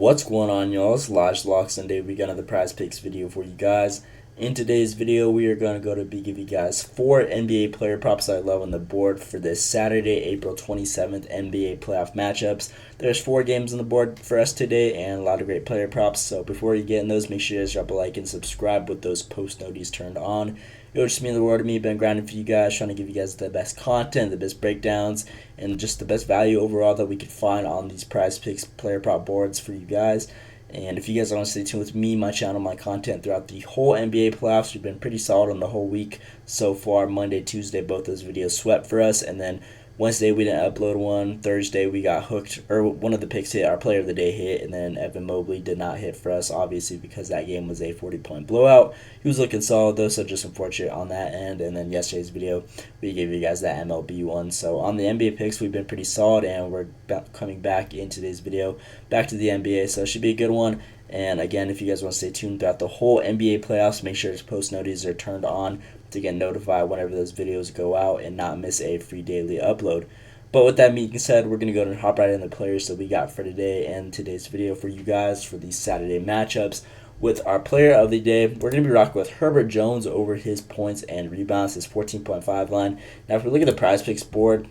What's going on, y'all? It's Lodge Locks, and today we got another prize picks video for you guys. In today's video, we are going to give you guys 4 NBA player props that I love on the board for this Saturday, April 27th NBA playoff matchups. There's 4 games on the board for us today and a lot of great player props. So before you get in those, make sure you guys drop a like and subscribe with those post notifications turned on. It would just mean the world to me. Been grinding for you guys, trying to give you guys the best content, the best breakdowns, and just the best value overall that we could find on these prize picks player prop boards for you guys. And if you guys want to stay tuned with me, my channel, my content throughout the whole NBA playoffs, we've been pretty solid on the whole week so far. Monday, Tuesday, both those videos swept for us, and then Wednesday we didn't upload one. Thursday we got hooked, or one of the picks hit, our player of the day hit, and then Evan Mobley did not hit for us, obviously, because that game was a 40-point blowout. He was looking solid though, so just unfortunate on that end. And then yesterday's video, we gave you guys that MLB one. So on the NBA picks, we've been pretty solid, and we're coming back in today's video, back to the NBA, so it should be a good one. And again, if you guys want to stay tuned throughout the whole NBA playoffs, make sure post notifications are turned on to get notified whenever those videos go out and not miss a free daily upload. But with that being said, we're going to go and hop right into the players that we got for today and today's video for you guys for these Saturday matchups. With our player of the day, we're going to be rocking with Herbert Jones over his points and rebounds, his 14.5 line. Now, if we look at the prize picks board,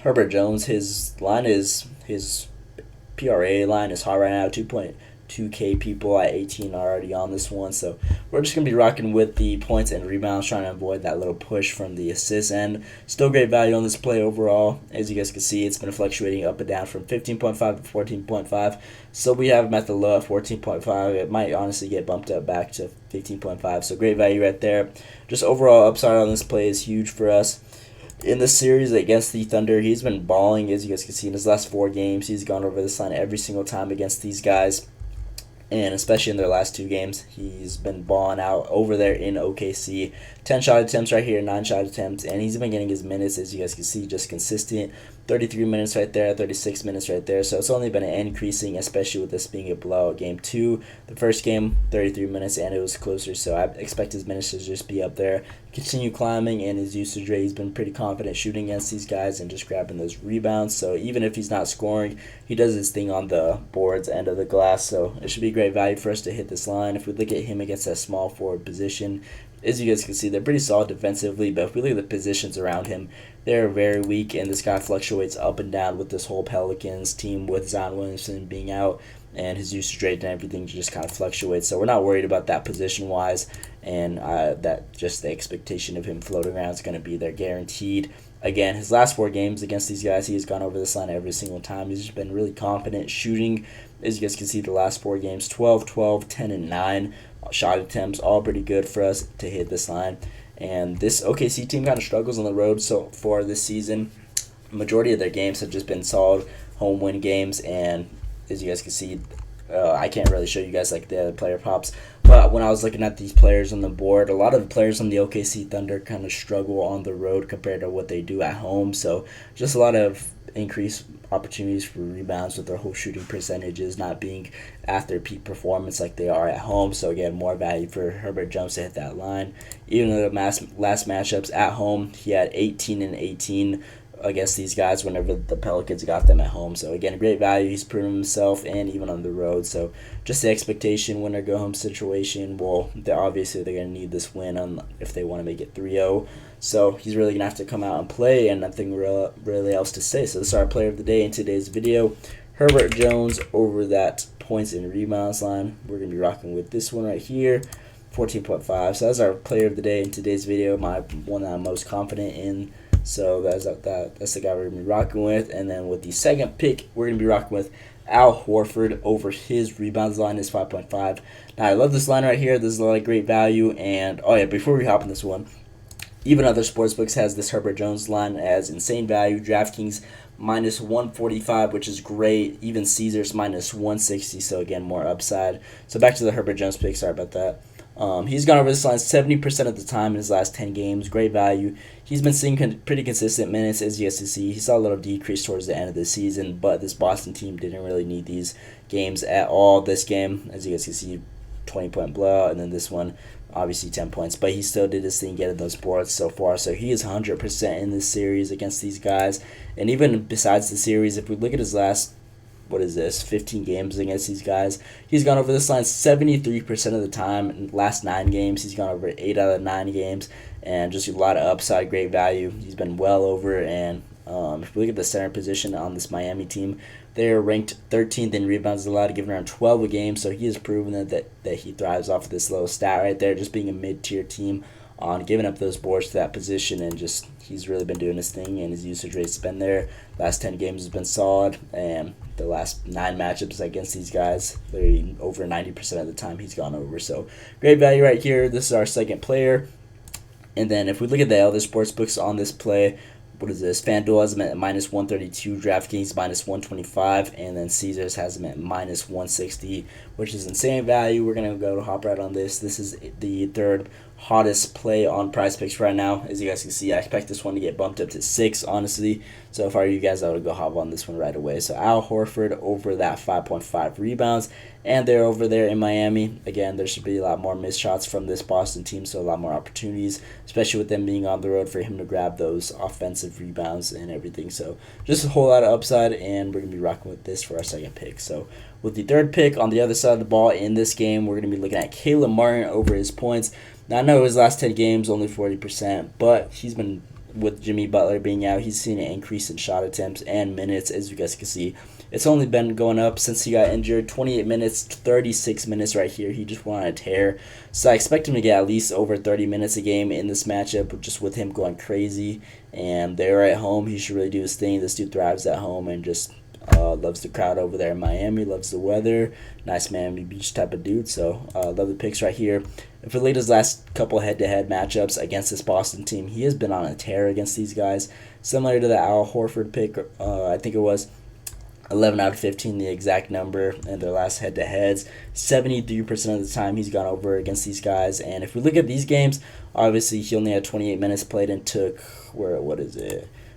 Herbert Jones, his PRA line is hot right now, 2.2K people at 18 are already on this one. So we're just going to be rocking with the points and rebounds, trying to avoid that little push from the assist end. Still great value on this play overall. As you guys can see, it's been fluctuating up and down from 15.5 to 14.5. So we have him at the low at 14.5. It might honestly get bumped up back to 15.5. So great value right there. Just overall upside on this play is huge for us. In the series against the Thunder, he's been balling. As you guys can see, in his last 4 games, he's gone over this line every single time against these guys. And especially in their last 2 games, he's been balling out over there in OKC. 10 shot attempts right here, 9 shot attempts, and he's been getting his minutes, as you guys can see, just consistent. 33 minutes right there, 36 minutes right there. So it's only been increasing, especially with this being a blowout game 2. The first game, 33 minutes, and it was closer, so I expect his minutes to just be up there. Continue climbing, and his usage rate, he's been pretty confident shooting against these guys and just grabbing those rebounds. So even if he's not scoring, he does his thing on the boards end of the glass, so it should be great value for us to hit this line. If we look at him against that small forward position, as you guys can see, they're pretty solid defensively, but if we look at the positions around him, they're very weak, and this guy fluctuates up and down with this whole Pelicans team with Zion Williamson being out, and his usage rate and everything just kind of fluctuates. So we're not worried about that position-wise, and that just the expectation of him floating around is going to be there guaranteed. Again, his last 4 games against these guys, he has gone over this line every single time. He's just been really confident shooting. As you guys can see, the last 4 games, 12, 12, 10, and 9 shot attempts, all pretty good for us to hit this line. And this OKC team kind of struggles on the road so far this season. Majority of their games have just been solid home win games, and as you guys can see, I can't really show you guys like the other player props, but when I was looking at these players on the board, a lot of the players on the OKC Thunder kind of struggle on the road compared to what they do at home. So just a lot of increased opportunities for rebounds with their whole shooting percentages not being at their peak performance like they are at home. So again, more value for Herbert Jones to hit that line. Even though the last matchups at home, he had 18 and 18 against these guys whenever the Pelicans got them at home. So again, great value. He's proven himself, and even on the road. So just the expectation winner go home situation. Well, they're going to need this win if they want to make it 3-0. So he's really going to have to come out and play, and nothing really else to say. So this is our player of the day in today's video. Herbert Jones over that points and rebounds line. We're going to be rocking with this one right here, 14.5. So that's our player of the day in today's video, my one that I'm most confident in. So that's the guy we're going to be rocking with. And then with the second pick, we're going to be rocking with Al Horford over his rebounds line is 5.5. Now, I love this line right here. This is a lot of great value. And, oh yeah, before we hop on this one, even other sportsbooks has this Herbert Jones line as insane value. DraftKings minus 145, which is great. Even Caesars minus 160, so again, more upside. So back to the Herbert Jones pick. Sorry about that. He's gone over this line 70% of the time in his last 10 games. Great value. He's been seeing pretty consistent minutes, as you guys can see. He saw a little decrease towards the end of the season, but this Boston team didn't really need these games at all. This game, as you guys can see, 20-point blowout, and then this one, obviously 10 points. But he still did his thing getting those boards so far. So he is 100% in this series against these guys. And even besides the series, if we look at his last what is this, 15 games against these guys. He's gone over this line 73% of the time. In the last 9 games, he's gone over 8 out of 9 games, and just a lot of upside, great value. He's been well over, and if we look at the center position on this Miami team, they're ranked 13th in rebounds allowed, giving around 12 a game, so he has proven that he thrives off of this low stat right there, just being a mid-tier team on giving up those boards to that position, and just he's really been doing his thing, and his usage rate's been there. Last 10 games has been solid, and the last 9 matchups against these guys, they're over 90% of the time he's gone over. So great value right here. This is our second player. And then if we look at the other sports books on this play, what is this? FanDuel has him at minus 132, DraftKings minus 125, and then Caesars has him at minus 160, which is insane value. We're going to go to hop right on this. This is the third hottest play on Prize Picks right now. As you guys can see, I expect this one to get bumped up to 6, honestly. So if I were you guys, I would go hop on this one right away. So Al Horford over that 5.5 rebounds, and they're over there in Miami. Again, there should be a lot more missed shots from this Boston team, so a lot more opportunities, especially with them being on the road, for him to grab those offensive rebounds and everything. So just a whole lot of upside, and we're going to be rocking with this for our second pick. So with the third pick on the other side of the ball in this game, we're going to be looking at Caleb Martin over his points. Now, I know his last 10 games, only 40%, but he's been, with Jimmy Butler being out, he's seen an increase in shot attempts and minutes, as you guys can see. It's only been going up since he got injured. 28 minutes, 36 minutes right here. He just went on a tear. So I expect him to get at least over 30 minutes a game in this matchup, just with him going crazy. And they're at home. He should really do his thing. This dude thrives at home and just loves the crowd over there in Miami, loves the weather. Nice Miami Beach type of dude. So love the picks right here. If we look at his last couple head-to-head matchups against this Boston team, he has been on a tear against these guys. Similar to the Al Horford pick, I think it was 11 out of 15, the exact number, in their last head-to-heads. 73% of the time he's gone over against these guys. And if we look at these games, obviously he only had 28 minutes played and took,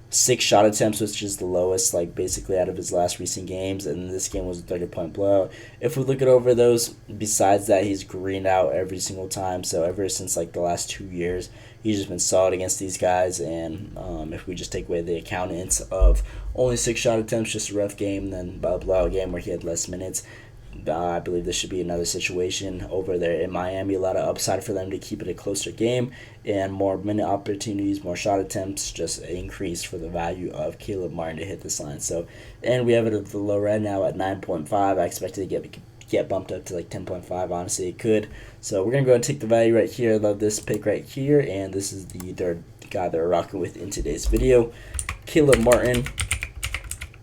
6 shot attempts, which is the lowest, basically out of his last recent games, and this game was a 30-point blowout. If we look at over those, besides that, he's greened out every single time. So ever since the last 2 years, he's just been solid against these guys. And if we just take away the accountants of only 6 shot attempts, just a rough game, then a blowout game where he had less minutes, I believe this should be another situation over there in Miami. A lot of upside for them to keep it a closer game, and more minute opportunities, more shot attempts, just increase for the value of Caleb Martin to hit this line. So, and we have it at the low right now at 9.5. I expect it to get bumped up to 10.5. Honestly, it could. So we're gonna go and take the value right here. I love this pick right here, and this is the third guy that we're rocking with in today's video. Caleb Martin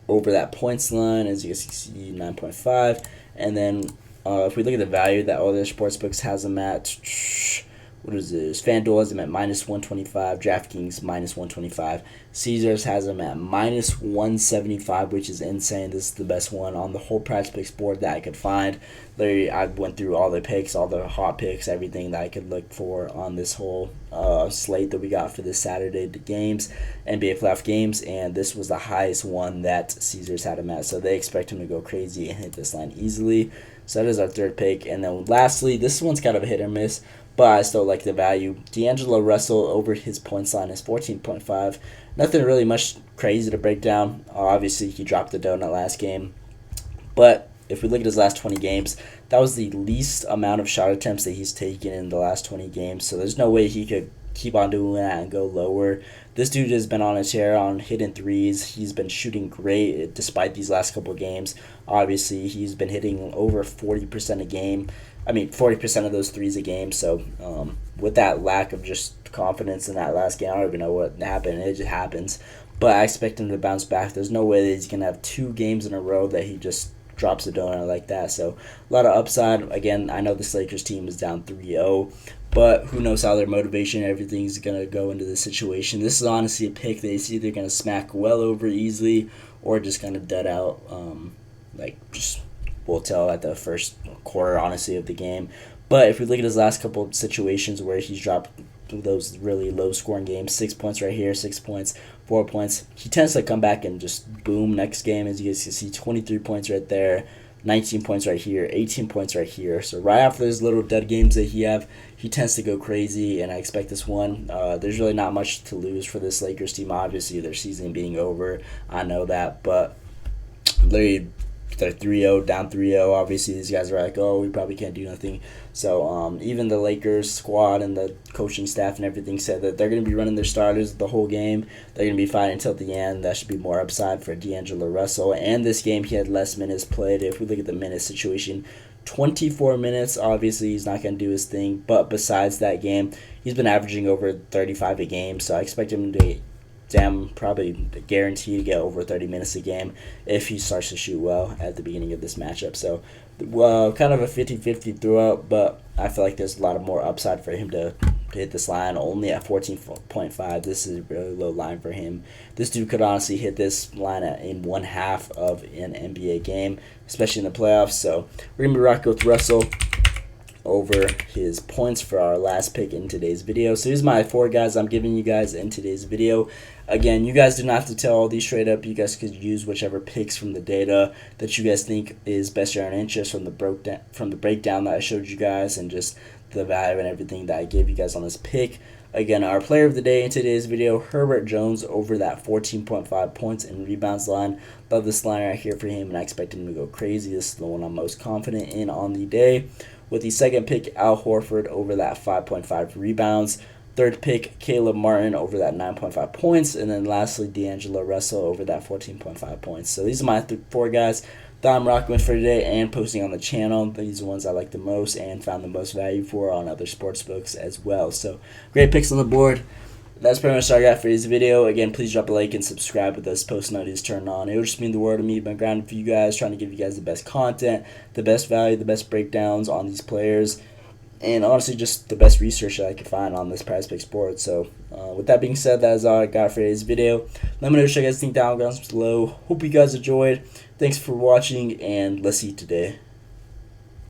over that points line, as you guys can see, 9.5. And then if we look at the value that other sportsbooks has them at, what is this? FanDuel has them at minus 125, DraftKings minus 125, Caesars has them at minus 175, which is insane. This is the best one on the whole Prize Picks board that I could find. Literally, I went through all the picks, all the hot picks, everything that I could look for on this whole slate that we got for this Saturday games, NBA playoff games, and this was the highest one that Caesars had him at. So they expect him to go crazy and hit this line easily. So that is our third pick. And then lastly, this one's kind of a hit or miss, but I still like the value. D'Angelo Russell over his points line is 14.5. Nothing really much crazy to break down. Obviously, he dropped the donut last game. But if we look at his last 20 games, that was the least amount of shot attempts that he's taken in the last 20 games. So there's no way he could keep on doing that and go lower. This dude has been on a tear on hitting threes. He's been shooting great despite these last couple of games. Obviously, he's been hitting over 40% a game. 40% of those threes a game. So with that lack of just confidence in that last game, I don't even know what happened. It just happens. But I expect him to bounce back. There's no way that he's going to have 2 games in a row that he just drops a donut like that. So a lot of upside. Again, I know this Lakers team is down 3-0, but who knows how their motivation and everything's going to go into this situation. This is honestly a pick that he's either going to smack well over easily or just kind of dead out. We'll tell at the first quarter, honestly, of the game. But if we look at his last couple of situations where he's dropped those really low-scoring games, 6 points right here, 6 points, 4 points, he tends to come back and just boom next game. As you guys can see, 23 points right there, 19 points right here, 18 points right here. So right after those little dead games that he tends to go crazy, and I expect this one. There's really not much to lose for this Lakers team. Obviously, their season being over, I know that, but literally they're 3-0, down 3-0. Obviously, these guys are like, oh, we probably can't do nothing. So even the Lakers squad and the coaching staff and everything said that they're going to be running their starters the whole game. They're going to be fighting until the end. That should be more upside for D'Angelo Russell. And this game, he had less minutes played. If we look at the minute situation, 24 minutes. Obviously, he's not going to do his thing. But besides that game, he's been averaging over 35 a game. So I expect him to probably guaranteed to get over 30 minutes a game if he starts to shoot well at the beginning of this matchup. So, kind of a 50-50 throughout, but I feel like there's a lot of more upside for him to hit this line. Only at 14.5. This is a really low line for him. This dude could honestly hit this line in one half of an NBA game, especially in the playoffs. So we're going to be rocking with Russell over his points for our last pick in today's video. So here's my 4 guys I'm giving you guys in today's video. Again, you guys do not have to tell all these straight up. You guys could use whichever picks from the data that you guys think is best your own interest from the breakdown that I showed you guys and just the value and everything that I gave you guys on this pick. Again, our player of the day in today's video, Herbert Jones, over that 14.5 points and rebounds line. Love this line right here for him, and I expect him to go crazy. This is the one I'm most confident in on the day. With the second pick, Al Horford over that 5.5 rebounds. Third pick, Caleb Martin over that 9.5 points. And then lastly, D'Angelo Russell over that 14.5 points. So these are my 4 guys that I'm rocking with for today and posting on the channel. These are the ones I like the most and found the most value for on other sports books as well. So great picks on the board. That's pretty much all I got for this video. Again, please drop a like and subscribe with those post notifications turned on. It would just mean the world to me. I've been grinding for you guys, trying to give you guys the best content, the best value, the best breakdowns on these players, and honestly just the best research that I could find on this PrizePicks board. So with that being said, that is all I got for today's video. Let me know what you guys think down below. Hope you guys enjoyed. Thanks for watching, and let's eat today.